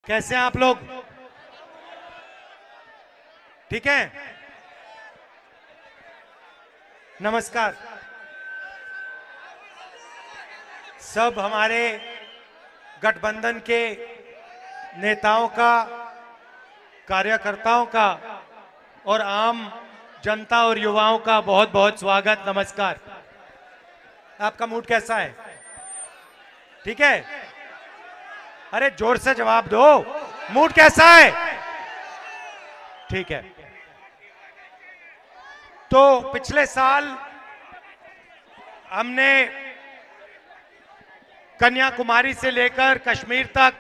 कैसे हैं आप लोग? ठीक है, नमस्कार। सब हमारे गठबंधन के नेताओं का, कार्यकर्ताओं का और आम जनता और युवाओं का बहुत बहुत स्वागत, नमस्कार। आपका मूड कैसा है? ठीक है? अरे जोर से जवाब दो, मूड कैसा है? ठीक है। तो पिछले साल हमने कन्याकुमारी से लेकर कश्मीर तक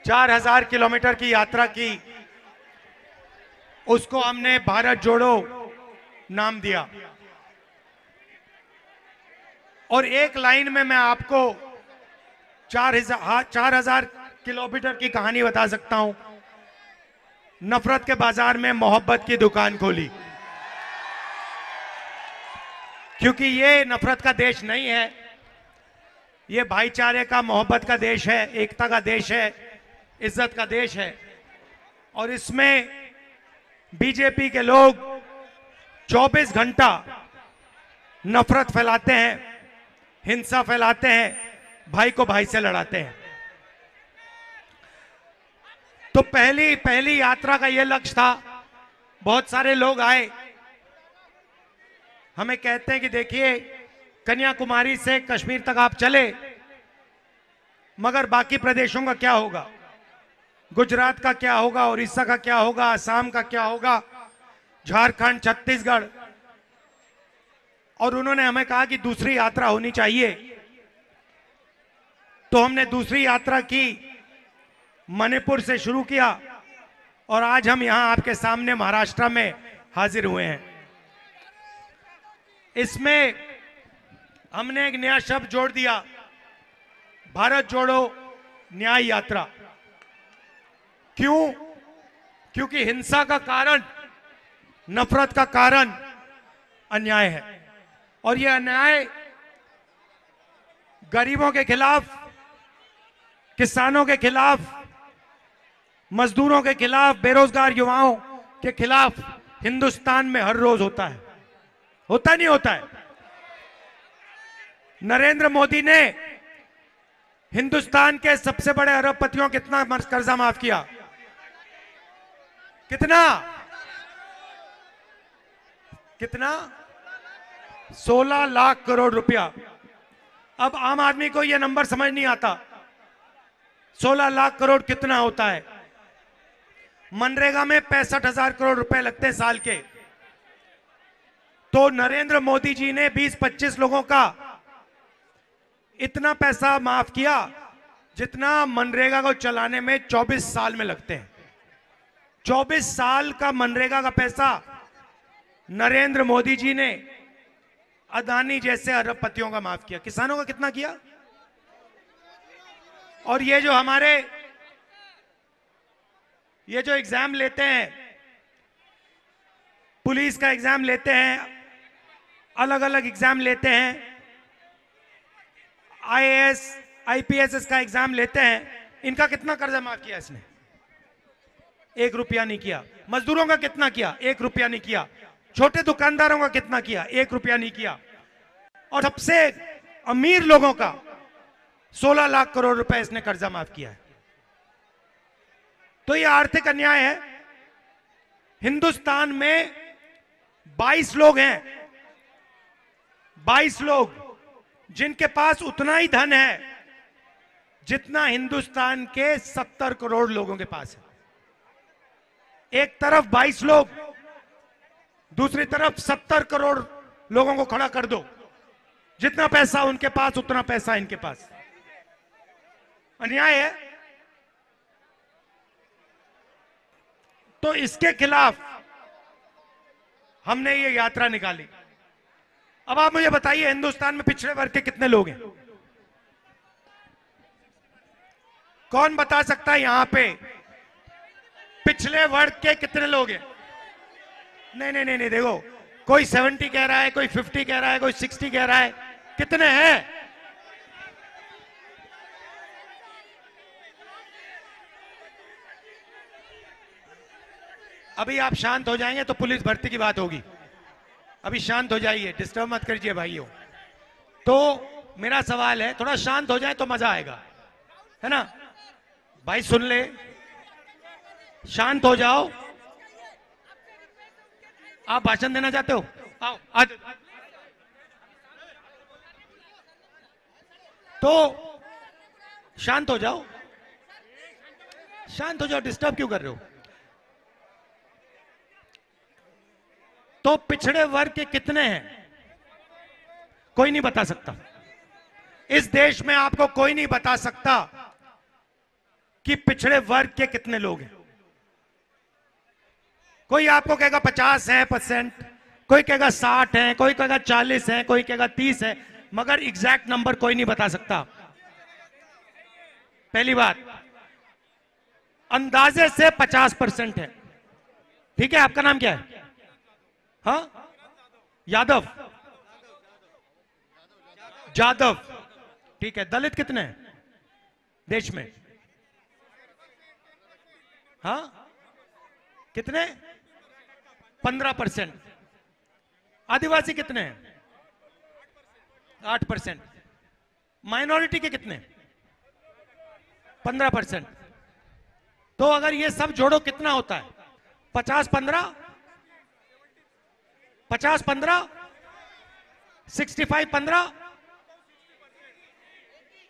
4000 किलोमीटर की यात्रा की। उसको हमने भारत जोड़ो नाम दिया। और एक लाइन में मैं आपको 4000 किलोमीटर की कहानी बता सकता हूं। नफरत के बाजार में मोहब्बत की दुकान खोली, क्योंकि ये नफरत का देश नहीं है, ये भाईचारे का, मोहब्बत का देश है, एकता का देश है, इज्जत का देश है। और इसमें बीजेपी के लोग 24 घंटा नफरत फैलाते हैं, हिंसा फैलाते हैं, भाई को भाई से लड़ाते हैं। तो पहली यात्रा का यह लक्ष्य था। बहुत सारे लोग आए, हमें कहते हैं कि देखिए कन्याकुमारी से कश्मीर तक आप चले, मगर बाकी प्रदेशों का क्या होगा? गुजरात का क्या होगा? उड़ीसा का क्या होगा? असम का क्या होगा? झारखंड, छत्तीसगढ़। और उन्होंने हमें कहा कि दूसरी यात्रा होनी चाहिए। तो हमने दूसरी यात्रा की, मणिपुर से शुरू किया और आज हम यहां आपके सामने महाराष्ट्र में हाजिर हुए हैं। इसमें हमने एक नया शब्द जोड़ दिया, भारत जोड़ो न्याय यात्रा। क्यों? क्योंकि हिंसा का कारण, नफरत का कारण अन्याय है। और यह अन्याय गरीबों के खिलाफ, किसानों के खिलाफ, मजदूरों के खिलाफ, बेरोजगार युवाओं के खिलाफ हिंदुस्तान में हर रोज होता है। होता नहीं होता है? नरेंद्र मोदी ने हिंदुस्तान के सबसे बड़े अरबपतियों कितना कर्जा माफ किया? कितना? कितना? 16 लाख करोड़ रुपया। अब आम आदमी को यह नंबर समझ नहीं आता। 16 लाख करोड़ कितना होता है? मनरेगा में 65,000 करोड़ रुपए लगते हैं साल के। तो नरेंद्र मोदी जी ने 20-25 लोगों का इतना पैसा माफ किया जितना मनरेगा को चलाने में 24 साल में लगते हैं। 24 साल का मनरेगा का पैसा नरेंद्र मोदी जी ने अदानी जैसे अरबपतियों का माफ किया। किसानों का कितना किया? और ये जो हमारे ये जो एग्जाम लेते हैं, पुलिस का एग्जाम लेते हैं, अलग अलग एग्जाम लेते हैं, आईएएस आईपीएस का एग्जाम लेते हैं, इनका कितना कर्जा माफ किया इसने? 1 रुपया नहीं किया। मजदूरों का कितना किया? 1 रुपया नहीं किया। छोटे दुकानदारों का कितना किया? 1 रुपया नहीं किया। और सबसे अमीर लोगों का 16 लाख करोड़ रुपए इसने कर्जा माफ किया है। तो यह आर्थिक अन्याय है। हिंदुस्तान में 22 लोग हैं, 22 लोग जिनके पास उतना ही धन है जितना हिंदुस्तान के 70 करोड़ लोगों के पास है। एक तरफ 22 लोग, दूसरी तरफ 70 करोड़ लोगों को खड़ा कर दो। जितना पैसा उनके पास, उतना पैसा इनके पास। अन्याय है। तो इसके खिलाफ हमने ये यात्रा निकाली। अब आप मुझे बताइए, हिंदुस्तान में पिछड़े वर्ग के कितने लोग हैं? कौन बता सकता है यहां पे पिछले वर्ग के कितने लोग हैं? नहीं नहीं नहीं नहीं, देखो, कोई 70 कह रहा है, कोई 50 कह रहा है, कोई 60 कह रहा है। कितने हैं? अभी आप शांत हो जाएंगे तो पुलिस भर्ती की बात होगी। अभी शांत हो जाइए, डिस्टर्ब मत करिए भाइयों। तो मेरा सवाल है, थोड़ा शांत हो जाए तो मजा आएगा, है ना भाई? सुन ले, शांत हो जाओ। आप भाषण देना चाहते हो? आओ आज। तो शांत हो जाओ, शांत हो जाओ, डिस्टर्ब क्यों कर रहे हो? तो पिछड़े वर्ग के कितने हैं कोई नहीं बता सकता। इस देश में आपको कोई नहीं बता सकता कि पिछड़े वर्ग के कितने लोग हैं। कोई आपको कहेगा 50%, कोई कहेगा 60 है, कोई कहेगा 40 है, कोई कहेगा 30 है, मगर एग्जैक्ट नंबर कोई नहीं बता सकता। पहली बात, अंदाजे से 50% है। ठीक है, आपका नाम क्या है? हाँ, यादव, जादव, ठीक है। दलित कितने हैं देश में? हाँ, कितने? 15%। आदिवासी कितने हैं? 8%। माइनॉरिटी के कितने? 15%। तो अगर ये सब जोड़ो कितना होता है? 50-15, 50-15, 65-15,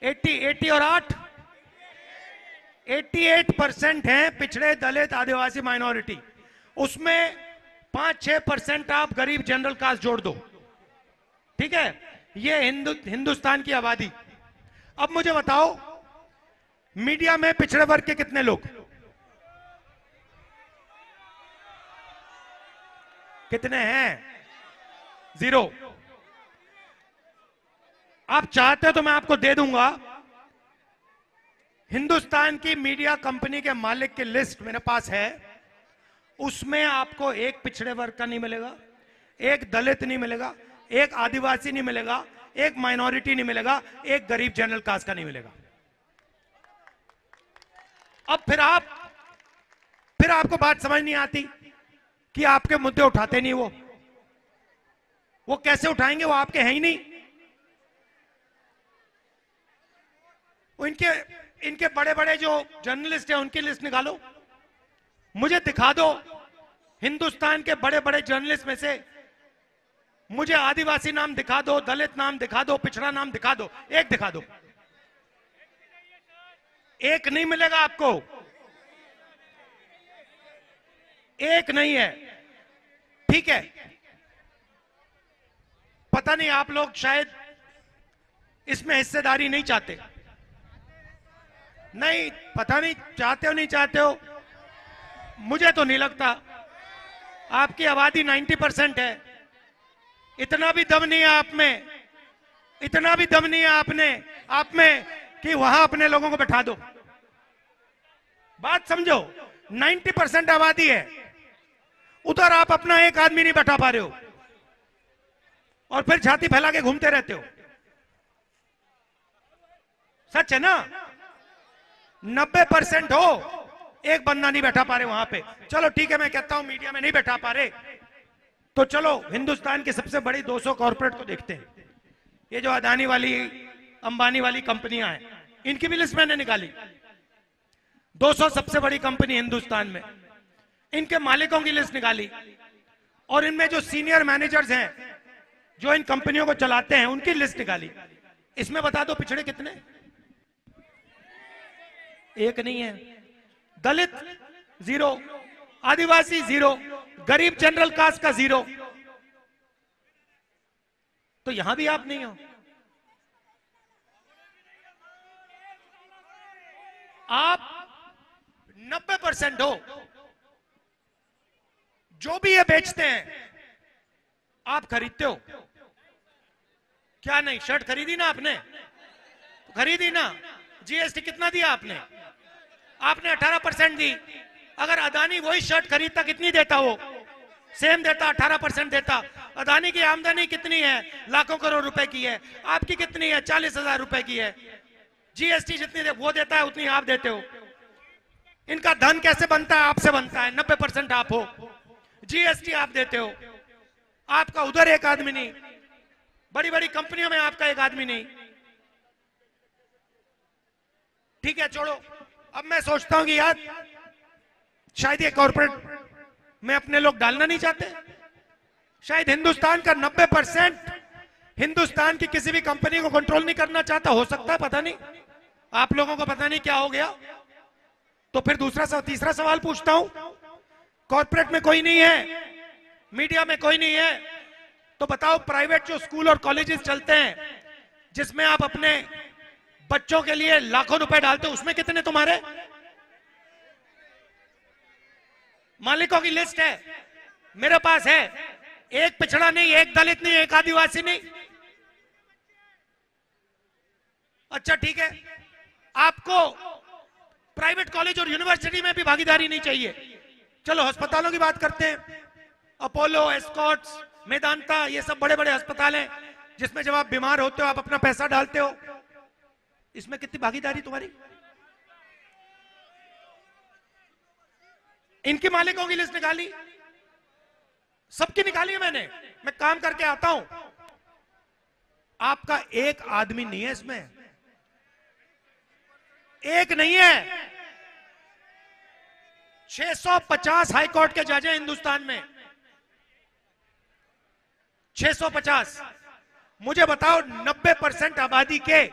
80 और 8, 88% है पिछड़े, दलित, आदिवासी, माइनॉरिटी। उसमें 5-6% आप गरीब जनरल कास्ट जोड़ दो, ठीक है? ये हिंदुस्तान की आबादी। अब मुझे बताओ, मीडिया में पिछड़े वर्ग के कितने लोग? कितने हैं? 0। आप चाहते हो तो मैं आपको दे दूंगा, हिंदुस्तान की मीडिया कंपनी के मालिक की लिस्ट मेरे पास है। उसमें आपको एक पिछड़े वर्ग का नहीं मिलेगा, एक दलित नहीं मिलेगा, एक आदिवासी नहीं मिलेगा, एक माइनॉरिटी नहीं मिलेगा, एक गरीब जनरल कास्ट का नहीं मिलेगा। अब फिर आपको बात समझ नहीं आती कि आपके मुद्दे उठाते नहीं वो कैसे उठाएंगे? वो आपके हैं ही नहीं। इनके बड़े बड़े जो जर्नलिस्ट हैं उनकी लिस्ट निकालो, मुझे दिखा दो हिंदुस्तान के बड़े बड़े जर्नलिस्ट में से। मुझे आदिवासी नाम दिखा दो, दलित नाम दिखा दो, पिछड़ा नाम दिखा दो, एक दिखा दो। एक नहीं मिलेगा आपको, एक नहीं है, ठीक है? पता नहीं, आप लोग शायद इसमें हिस्सेदारी नहीं चाहते। नहीं, पता नहीं चाहते हो नहीं चाहते हो, मुझे तो नहीं लगता। आपकी आबादी 90% है। इतना भी दम नहीं है आप में, इतना भी दम नहीं है आप में कि वहां अपने लोगों को बैठा दो। बात समझो, 90% आबादी है, उधर आप अपना एक आदमी नहीं बैठा पा रहे हो और फिर छाती फैला के घूमते रहते हो। सच है ना? 90% हो, एक बंदा नहीं बैठा पा रहे वहां पे। चलो ठीक है, मैं कहता हूं मीडिया में नहीं बैठा पा रहे, तो चलो हिंदुस्तान की सबसे बड़ी 200 कॉर्पोरेट को देखते हैं। ये जो अदानी वाली, अंबानी वाली कंपनियां हैं, इनकी भी लिस्ट मैंने निकाली। 200 सबसे बड़ी कंपनी हिंदुस्तान में, इनके मालिकों की लिस्ट निकाली, और इनमें जो सीनियर मैनेजर्स हैं जो इन कंपनियों को चलाते हैं उनकी लिस्ट निकाली। इसमें बता दो पिछड़े कितने? एक नहीं है। दलित 0, आदिवासी 0, गरीब जनरल कास्ट का 0। तो यहां भी आप नहीं हो। आप 90% हो। जो भी ये बेचते हैं आप खरीदते हो क्या? नहीं, शर्ट खरीदी ना आपने? खरीदी ना? जीएसटी कितना दिया आपने? आपने 18% दी। अगर अदानी वही शर्ट खरीदता कितनी देता? वो सेम देता, 18% देता। अदानी की आमदनी कितनी है? लाखों करोड़ रुपए की है। आपकी कितनी है? 40,000 रुपए की है। जीएसटी जितनी वो देता है उतनी आप देते हो। इनका धन कैसे बनता है? आपसे बनता है। 90% आप हो, जीएसटी आप देते हो, आपका उधर एक आदमी नहीं, बड़ी बड़ी कंपनियों में आपका एक आदमी नहीं। ठीक है, छोड़ो। अब मैं सोचता हूं कि यार शायद ये कॉर्पोरेट में अपने लोग डालना नहीं चाहते। शायद हिंदुस्तान का 90% हिंदुस्तान की किसी भी कंपनी को कंट्रोल नहीं करना चाहता। हो सकता है, पता नहीं, आप लोगों को पता नहीं क्या हो गया। तो फिर तीसरा सवाल पूछता हूं, कॉर्पोरेट में कोई नहीं है, मीडिया में कोई नहीं है, तो बताओ प्राइवेट जो स्कूल और कॉलेजेस चलते हैं जिसमें आप अपने बच्चों के लिए लाखों रुपए डालते हो, उसमें कितने तुम्हारे मालिकों की लिस्ट है? मेरे पास है। एक पिछड़ा नहीं, एक दलित नहीं, एक आदिवासी नहीं। अच्छा ठीक है, आपको प्राइवेट कॉलेज और यूनिवर्सिटी में भी भागीदारी नहीं चाहिए। चलो अस्पतालों की बात करते हैं। अपोलो, एस्कॉट्स, मेदांता, ये सब बड़े बड़े अस्पताल हैं जिसमें जब आप बीमार होते हो आप अपना पैसा डालते हो। इसमें कितनी भागीदारी तुम्हारी? इनके मालिकों की लिस्ट निकाली, सबकी निकाली है मैंने। मैं काम करके आता हूं, आपका एक आदमी नहीं है इसमें, एक नहीं है। 650 हाईकोर्ट के जज हैं हिंदुस्तान में, 650। मुझे बताओ 90% आबादी के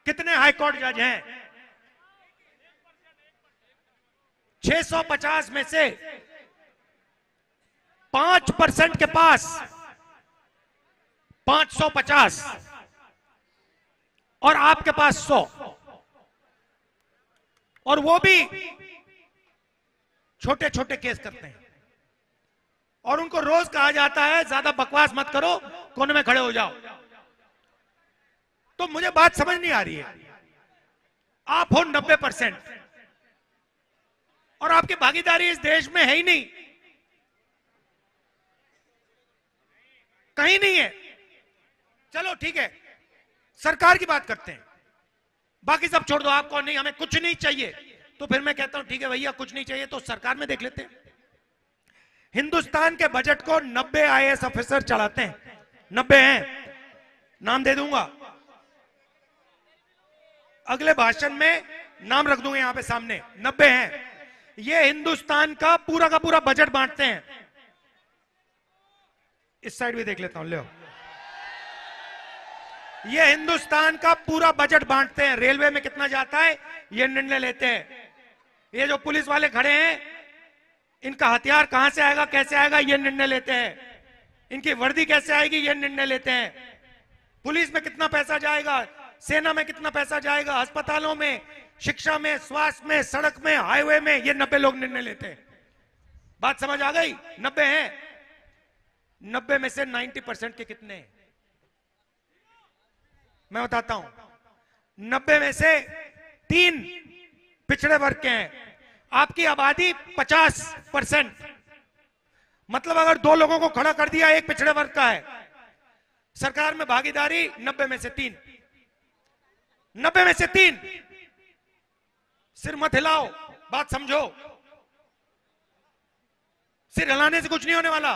कितने हाईकोर्ट जज हैं? 650 में से 5% के पास 550 और आपके पास 100, और वो भी छोटे छोटे केस करते हैं। और उनको रोज कहा जाता है ज्यादा बकवास मत करो, कोने में खड़े हो जाओ। तो मुझे बात समझ नहीं आ रही है। आप हो 90% और आपकी भागीदारी इस देश में है ही नहीं, कहीं नहीं है। चलो ठीक है, सरकार की बात करते हैं, बाकी सब छोड़ दो। आपको नहीं, हमें कुछ नहीं चाहिए, तो फिर मैं कहता हूं ठीक है भैया, कुछ नहीं चाहिए तो सरकार में देख लेते हैं। हिंदुस्तान के बजट को 90 आईएएस ऑफिसर चलाते हैं, 90 हैं, नाम दे दूंगा, अगले भाषण में नाम रख दूंगा यहां पे सामने। 90 हैं, ये हिंदुस्तान का पूरा बजट बांटते हैं। इस साइड भी देख लेता हूं, ले ये हिंदुस्तान का पूरा बजट बांटते हैं। रेलवे में कितना जाता है ये निर्णय लेते हैं। ये जो पुलिस वाले खड़े हैं, इनका हथियार कहां से आएगा, कैसे आएगा, ये निर्णय लेते हैं। इनकी वर्दी कैसे आएगी, ये निर्णय लेते हैं। पुलिस में कितना पैसा जाएगा, सेना में कितना पैसा जाएगा, अस्पतालों में, शिक्षा में, स्वास्थ्य में, सड़क में, हाईवे में, ये 90 लोग निर्णय लेते हैं। बात समझ आ गई? 90 हैं। 90 में से 90% के कितने हैं? मैं बताता हूं। 90 में से 3 पिछड़े वर्ग के हैं। आपकी आबादी 50%, मतलब अगर 2 लोगों को खड़ा कर दिया, एक पिछड़े वर्ग का है। सरकार में भागीदारी 90 में से 3, 90 में से 3। सिर मत हिलाओ, बात समझो। सिर हिलाने से कुछ नहीं होने वाला,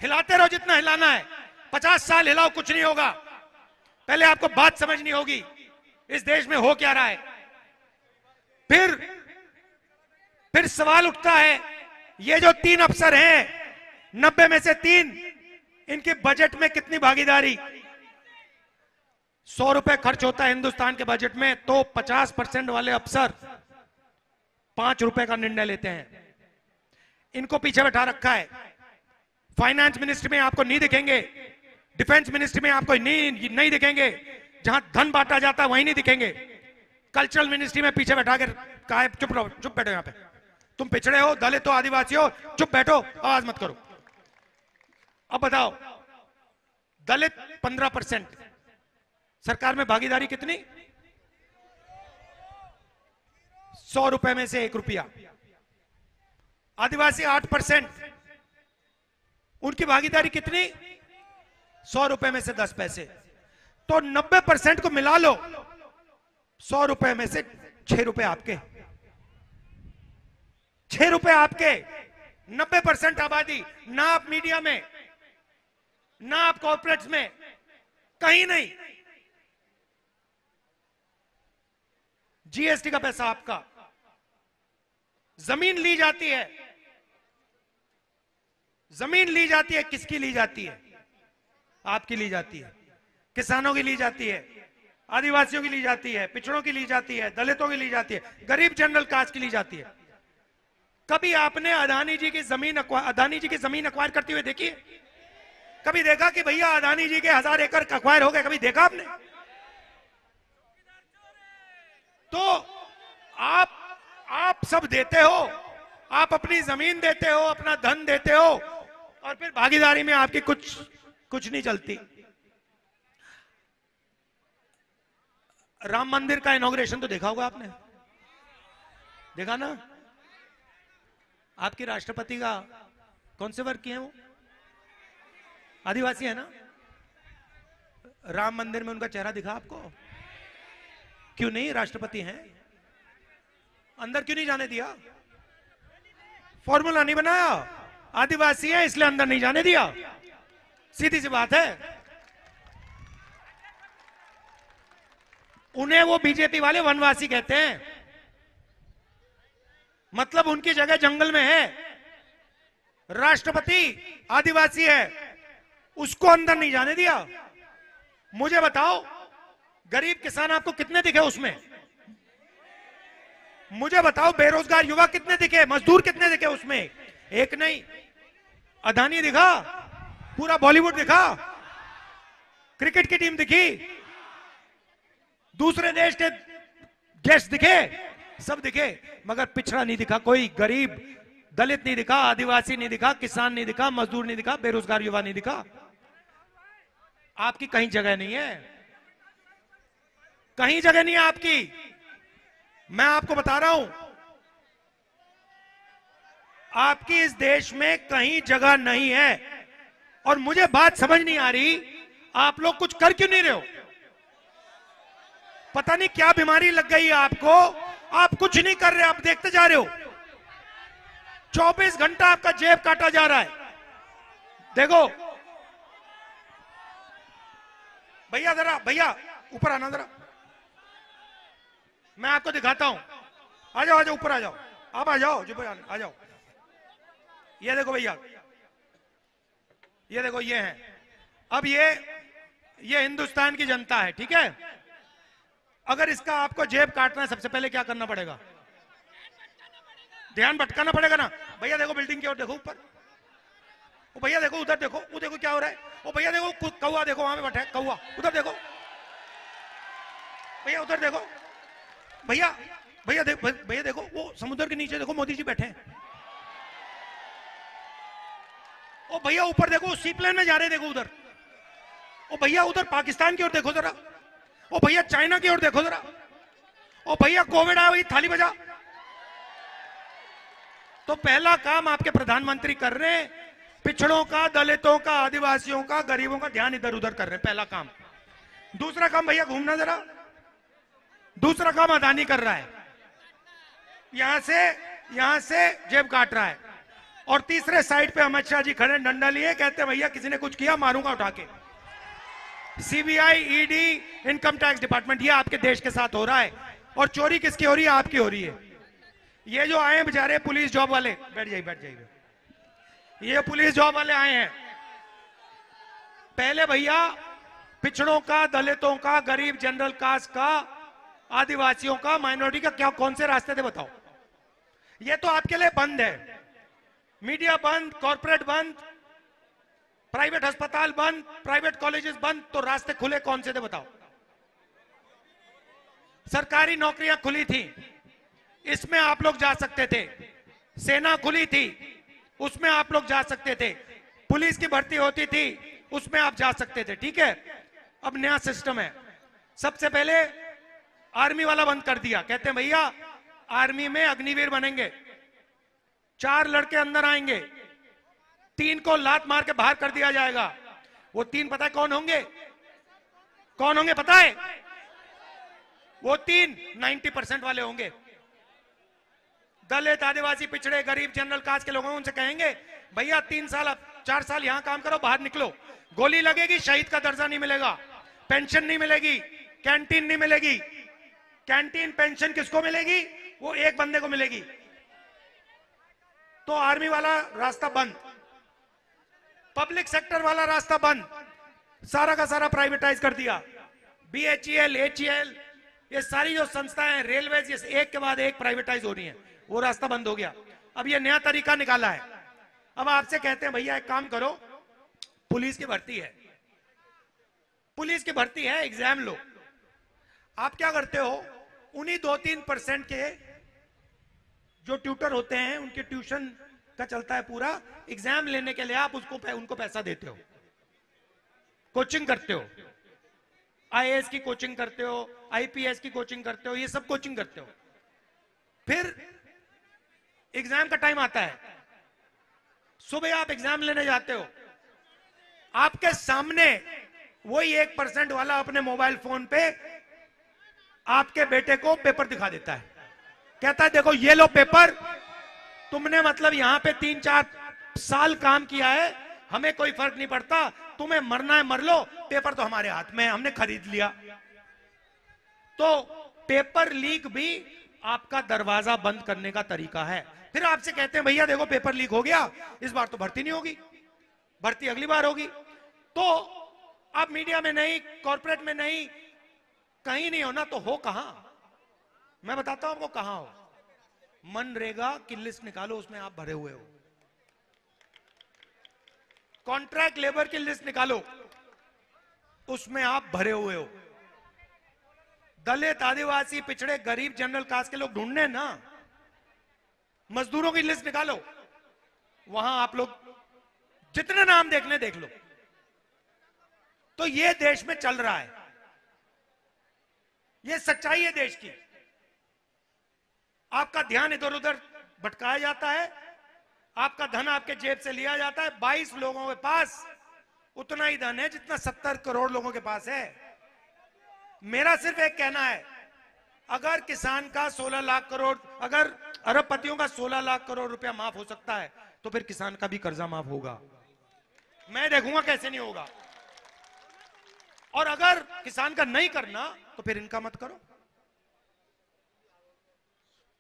हिलाते रहो जितना हिलाना है। 50 साल हिलाओ, कुछ नहीं होगा। पहले आपको बात समझनी होगी, इस देश में हो क्या रहा है। फिर सवाल उठता है, ये जो 3 अफसर हैं, 90 में से 3, इनके बजट में कितनी भागीदारी? 100 रुपए खर्च होता है हिंदुस्तान के बजट में, तो 50% वाले अफसर 5 रुपए का निर्णय लेते हैं। इनको पीछे बैठा रखा है। फाइनेंस मिनिस्ट्री में आपको नहीं दिखेंगे, डिफेंस मिनिस्ट्री में आपको नहीं दिखेंगे, जहां धन बांटा जाता है वहीं नहीं दिखेंगे। कल्चरल मिनिस्ट्री में पीछे बैठा कर कहा है चुप रहो, चुप बैठो, यहां पे तुम पिछड़े हो, दलित हो, आदिवासी हो, चुप बैठो, आवाज मत करो। अब बताओ, दलित 15%, सरकार में भागीदारी कितनी? 100 रुपए में से 1 रुपया। आदिवासी 8%, उनकी भागीदारी कितनी? 100 रुपए में से 10 पैसे। तो 90% को मिला लो, 100 रुपए में से 6 रुपए आपके। ₹6 आपके, 90% आबादी, ना आप मीडिया में, ना आप कॉर्पोरेट्स में, कहीं नहीं। जीएसटी का पैसा आपका। जमीन ली जाती है, जमीन ली जाती है, किसकी ली जाती है? आपकी ली जाती है, किसानों की ली जाती है, आदिवासियों की ली जाती है, पिछड़ों की ली जाती है, दलितों की ली जाती है, गरीब जनरल कास्ट की ली जाती है। कभी आपने अदानी जी की जमीन अक्वायर करते हुए देखी है? कभी देखा कि भैया अदानी जी के 1000 एकड़ अक्वायर हो गए? कभी देखा आपने? तो आप सब देते हो, आप अपनी जमीन देते हो, अपना धन देते हो, और फिर भागीदारी में आपकी कुछ नहीं चलती। राम मंदिर का इनॉग्रेशन तो देखा होगा आपने, देखा ना? आपके राष्ट्रपति का कौन से वर्ग के हैं वो? आदिवासी है ना? राम मंदिर में उनका चेहरा दिखा आपको? क्यों नहीं? राष्ट्रपति हैं, अंदर क्यों नहीं जाने दिया? फॉर्मूला नहीं बनाया, आदिवासी है इसलिए अंदर नहीं जाने दिया, सीधी सी बात है। उन्हें वो बीजेपी वाले वनवासी कहते हैं, मतलब उनकी जगह जंगल में है। राष्ट्रपति आदिवासी है, उसको अंदर नहीं जाने दिया। मुझे बताओ, गरीब किसान आपको कितने दिखे उसमें? मुझे बताओ, बेरोजगार युवा कितने दिखे, मजदूर कितने दिखे उसमें? एक नहीं। अदानी दिखा, पूरा बॉलीवुड दिखा, क्रिकेट की टीम दिखी, दूसरे देश के गेस्ट दिखे, सब दिखे, मगर पिछड़ा नहीं दिखा कोई। गरीब दलित नहीं दिखा, आदिवासी नहीं दिखा, किसान नहीं दिखा, मजदूर नहीं दिखा, बेरोजगार युवा नहीं दिखा। आपकी कहीं जगह नहीं है, कहीं जगह नहीं है आपकी। मैं आपको बता रहा हूं, आपकी इस देश में कहीं जगह नहीं है। और मुझे बात समझ नहीं आ रही, आप लोग कुछ कर क्यों नहीं रहे हो? पता नहीं क्या बीमारी लग गई है आपको, आप कुछ नहीं कर रहे, आप देखते जा रहे हो। 24 घंटा आपका जेब काटा जा रहा है। देखो भैया, जरा भैया ऊपर आना जरा, मैं आपको दिखाता हूं। आ जाओ, आ जाओ, ऊपर आ जाओ, आप आ जाओ जी, आ जाओ। ये देखो भैया, ये देखो, ये है। अब ये हिंदुस्तान की जनता है, ठीक है? अगर इसका आपको जेब काटना है, सबसे पहले क्या करना पड़ेगा? ध्यान भटकाना पड़ेगा ना। भैया देखो, बिल्डिंग की ओर देखो, ऊपर। ओ भैया देखो, उधर देखो, वो देखो क्या हो रहा है। ओ भैया देखो, कौवा देखो, वहां पे बैठा है कौवा, उधर देखो भैया, उधर देखो भैया, भैया देखो, वो समुद्र के नीचे देखो, मोदी जी बैठे हैं। ओ भैया ऊपर देखो, सी प्लेन में जा रहे हैं, देखो उधर। ओ भैया उधर पाकिस्तान की ओर देखो जरा। ओ भैया चाइना की ओर देखो जरा। ओ भैया कोविड आया, वही थाली बजा। तो पहला काम आपके प्रधानमंत्री कर रहे हैं, पिछड़ों का, दलितों का, आदिवासियों का, गरीबों का ध्यान इधर उधर कर रहे हैं, पहला काम। दूसरा काम भैया घूमना जरा, दूसरा काम अदानी कर रहा है, यहां से जेब काट रहा है। और तीसरे साइड पे अमित शाह जी खड़े, डंडा लिए, कहते हैं भैया किसी ने कुछ किया मारूंगा उठा के। CBI, ED, income tax department, ये आपके देश के साथ हो रहा है। और चोरी किसकी हो रही है? आपकी हो रही है। ये जो आए हैं बेचारे पुलिस जॉब वाले, बैठ जाइए, बैठ जाइए, ये पुलिस जॉब वाले आए हैं। पहले भैया पिछड़ों का, दलितों का, गरीब जनरल कास्ट का, आदिवासियों का, माइनॉरिटी का क्या कौन से रास्ते थे बताओ? ये तो आपके लिए बंद है। मीडिया बंद, कॉर्पोरेट बंद, प्राइवेट अस्पताल बंद, प्राइवेट कॉलेजेस बंद, तो रास्ते खुले कौन से थे बताओ? सरकारी नौकरियां खुली थी, इसमें आप लोग जा सकते थे। सेना खुली थी, उसमें आप लोग जा सकते थे। पुलिस की भर्ती होती थी, उसमें आप जा सकते थे, ठीक है? अब नया सिस्टम है। सबसे पहले आर्मी वाला बंद कर दिया, कहते हैं भैया आर्मी में अग्निवीर बनेंगे, 4 लड़के अंदर आएंगे, 3 को लात मार के बाहर कर दिया जाएगा। वो 3 पता है कौन होंगे? कौन होंगे पता है? वो 3 90% वाले होंगे, दलित, आदिवासी, पिछड़े, गरीब, जनरल कास्ट के लोगों उनसे कहेंगे भैया 3 साल 4 साल यहां काम करो, बाहर निकलो, गोली लगेगी, शहीद का दर्जा नहीं मिलेगा, पेंशन नहीं मिलेगी, कैंटीन नहीं मिलेगी। कैंटीन पेंशन किसको मिलेगी? वो एक बंदे को मिलेगी। तो आर्मी वाला रास्ता बंद, पब्लिक सेक्टर वाला रास्ता बंद, सारा का सारा प्राइवेटाइज कर दिया। BHEL, HEL, ये सारी जो संस्थाएं, रेलवे, ये एक के बाद एक प्राइवेटाइज हो रही हैं, वो रास्ता बंद हो गया। अब ये नया तरीका निकाला है। अब आपसे कहते हैं भैया एक काम करो, पुलिस की भर्ती है, पुलिस की भर्ती है, एग्जाम लो। आप क्या करते हो? उन्हीं 2-3% के जो ट्यूटर होते हैं, उनके ट्यूशन का चलता है पूरा, एग्जाम लेने के लिए आप उनको पैसा देते हो, कोचिंग करते हो, IAS की कोचिंग करते हो, IPS की कोचिंग करते हो, ये सब कोचिंग करते हो। फिर एग्जाम का टाइम आता है, सुबह आप एग्जाम लेने जाते हो, आपके सामने वही 1% वाला अपने मोबाइल फोन पे आपके बेटे को पेपर दिखा देता है, कहता है देखो ये लो पेपर, तुमने मतलब यहां पे 3-4 साल काम किया है, हमें कोई फर्क नहीं पड़ता, तुम्हें मरना है मर लो, पेपर तो हमारे हाथ में है, हमने खरीद लिया। तो पेपर लीक भी आपका दरवाजा बंद करने का तरीका है। फिर आपसे कहते हैं भैया देखो पेपर लीक हो गया, इस बार तो भर्ती नहीं होगी, भर्ती अगली बार होगी। तो आप मीडिया में नहीं, कॉर्पोरेट में नहीं, कहीं नहीं हो ना, तो हो कहां? मैं बताता हूं आपको कहां हो। मनरेगा की लिस्ट निकालो, उसमें आप भरे हुए हो। कॉन्ट्रैक्ट लेबर की लिस्ट निकालो, उसमें आप भरे हुए हो। दलित, आदिवासी, पिछड़े, गरीब, जनरल कास्ट के लोग ढूंढने ना, मजदूरों की लिस्ट निकालो, वहां आप लोग जितने नाम देखने देख लो। तो ये देश में चल रहा है, ये सच्चाई है देश की। आपका ध्यान इधर उधर भटकाया जाता है, आपका धन आपके जेब से लिया जाता है। 22 लोगों के पास उतना ही धन है जितना 70 करोड़ लोगों के पास है। मेरा सिर्फ एक कहना है, अगर किसान का 16 लाख करोड़, अगर अरबपतियों का 16 लाख करोड़ रुपया माफ हो सकता है, तो फिर किसान का भी कर्जा माफ होगा। मैं देखूंगा कैसे नहीं होगा। और अगर किसान का नहीं करना, तो फिर इनका मत करो।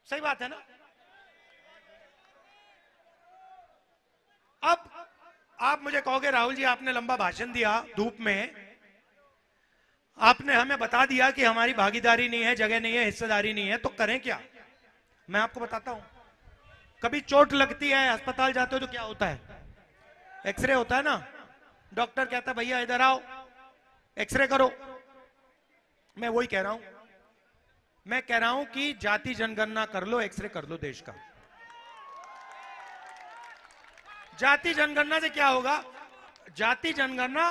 सही बात है ना? अब आप मुझे कहोगे राहुल जी आपने लंबा भाषण दिया धूप में, आपने हमें बता दिया कि हमारी भागीदारी नहीं है, जगह नहीं है, हिस्सेदारी नहीं है, तो करें क्या? मैं आपको बताता हूं। कभी चोट लगती है, अस्पताल जाते हो तो क्या होता है? एक्सरे होता है ना। डॉक्टर कहता है भैया इधर आओ, एक्सरे करो। मैं वही कह रहा हूं, मैं कह रहा हूं कि जाति जनगणना कर लो, एक्सरे कर लो देश का। जाति जनगणना से क्या होगा? जाति जनगणना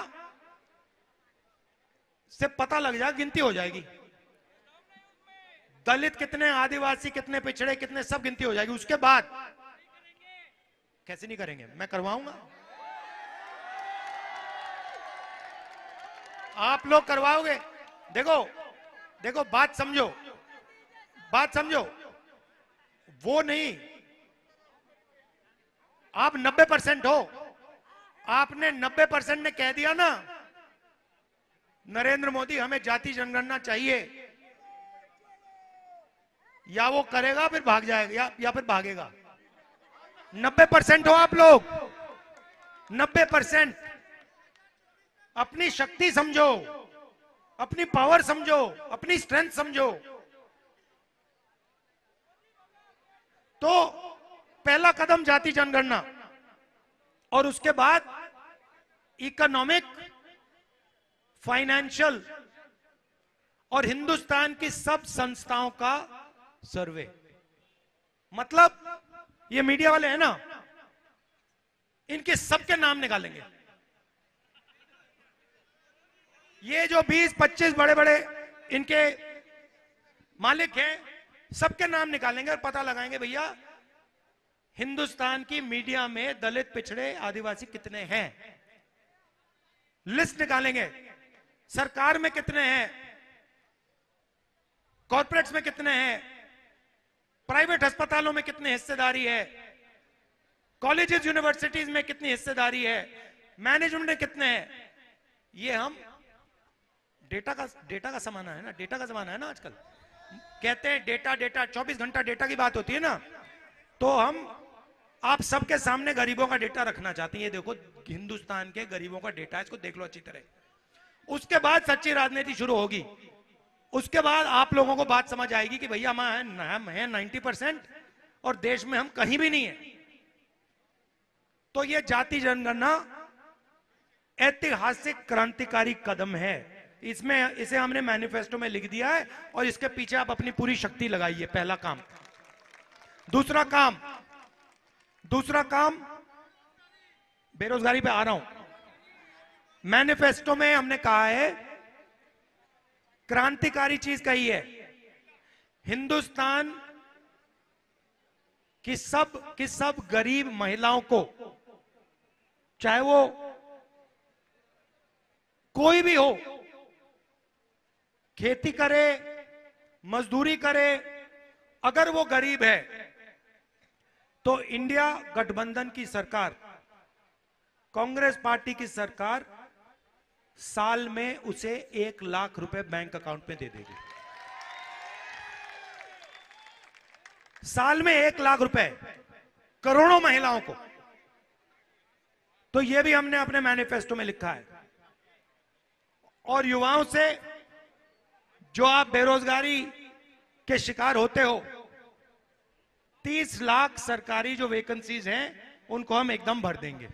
से पता लग जाएगा, गिनती हो जाएगी, दलित कितने, आदिवासी कितने, पिछड़े कितने, सब गिनती हो जाएगी। उसके बाद कैसे नहीं करेंगे? मैं करवाऊंगा, आप लोग करवाओगे। देखो देखो, बात समझो, बात समझो। वो नहीं, आप 90% हो, आपने 90% ने कह दिया ना नरेंद्र मोदी हमें जाति जनगणना चाहिए, या वो करेगा फिर भाग जाएगा, या फिर भागेगा। 90% हो आप लोग, 90%। अपनी शक्ति समझो, अपनी पावर समझो, अपनी स्ट्रेंथ समझो। तो पहला कदम जाति जनगणना, और उसके बाद इकोनॉमिक, फाइनेंशियल और हिंदुस्तान की सब संस्थाओं का सर्वे। मतलब ये मीडिया वाले हैं ना, इनके सबके नाम निकालेंगे। ये जो 20-25 बड़े बड़े इनके मालिक हैं, सबके नाम निकालेंगे और पता लगाएंगे भैया हिंदुस्तान की मीडिया में दलित, पिछड़े, आदिवासी कितने हैं, लिस्ट निकालेंगे। सरकार में कितने हैं, कॉर्पोरेट्स में कितने हैं, प्राइवेट अस्पतालों में कितनी हिस्सेदारी है, कॉलेजेस यूनिवर्सिटीज में कितनी हिस्सेदारी है, मैनेजमेंट में कितने हैं। ये हम डेटा का जमाना है ना, डेटा का जमाना है ना आजकल। कहते हैं डेटा डेटा, 24 घंटा डेटा की बात होती है ना। तो हम आप सबके सामने गरीबों का डेटा रखना चाहते हैं। ये देखो हिंदुस्तान के गरीबों का डेटा है, इसको देख लो अच्छी तरह। उसके बाद सच्ची राजनीति शुरू होगी। उसके बाद आप लोगों को बात समझ आएगी कि भैया हम हैं 90% और देश में हम कहीं भी नहीं है। तो ये जाति जनगणना ऐतिहासिक क्रांतिकारी कदम है। इसे हमने मैनिफेस्टो में लिख दिया है और इसके पीछे आप अपनी पूरी शक्ति लगाइए। पहला काम। दूसरा काम बेरोजगारी पे आ रहा हूं। मैनिफेस्टो में हमने कहा है, क्रांतिकारी चीज कही है, हिंदुस्तान की सब गरीब महिलाओं को, चाहे वो कोई भी हो, खेती करे, मजदूरी करे, अगर वो गरीब है तो इंडिया गठबंधन की सरकार, कांग्रेस पार्टी की सरकार साल में उसे 1 लाख रुपए बैंक अकाउंट में दे देगी। साल में 1 लाख रुपए करोड़ों महिलाओं को। तो यह भी हमने अपने मैनिफेस्टो में लिखा है। और युवाओं से, जो आप बेरोजगारी के शिकार होते हो, 30 लाख सरकारी जो वैकेंसीज हैं उनको हम एकदम भर देंगे।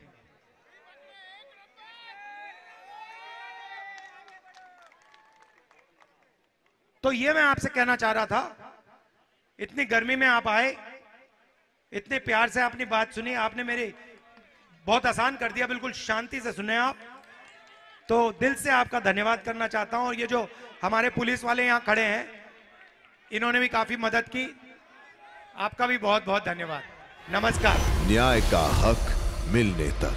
तो ये मैं आपसे कहना चाह रहा था। इतनी गर्मी में आप आए, इतने प्यार से अपनी बात सुनी, आपने मेरी बहुत आसान कर दिया, बिल्कुल शांति से सुने आप। तो दिल से आपका धन्यवाद करना चाहता हूं। और ये जो हमारे पुलिस वाले यहां खड़े हैं, इन्होंने भी काफी मदद की। आपका भी बहुत बहुत धन्यवाद। नमस्कार। न्याय का हक मिलने तक।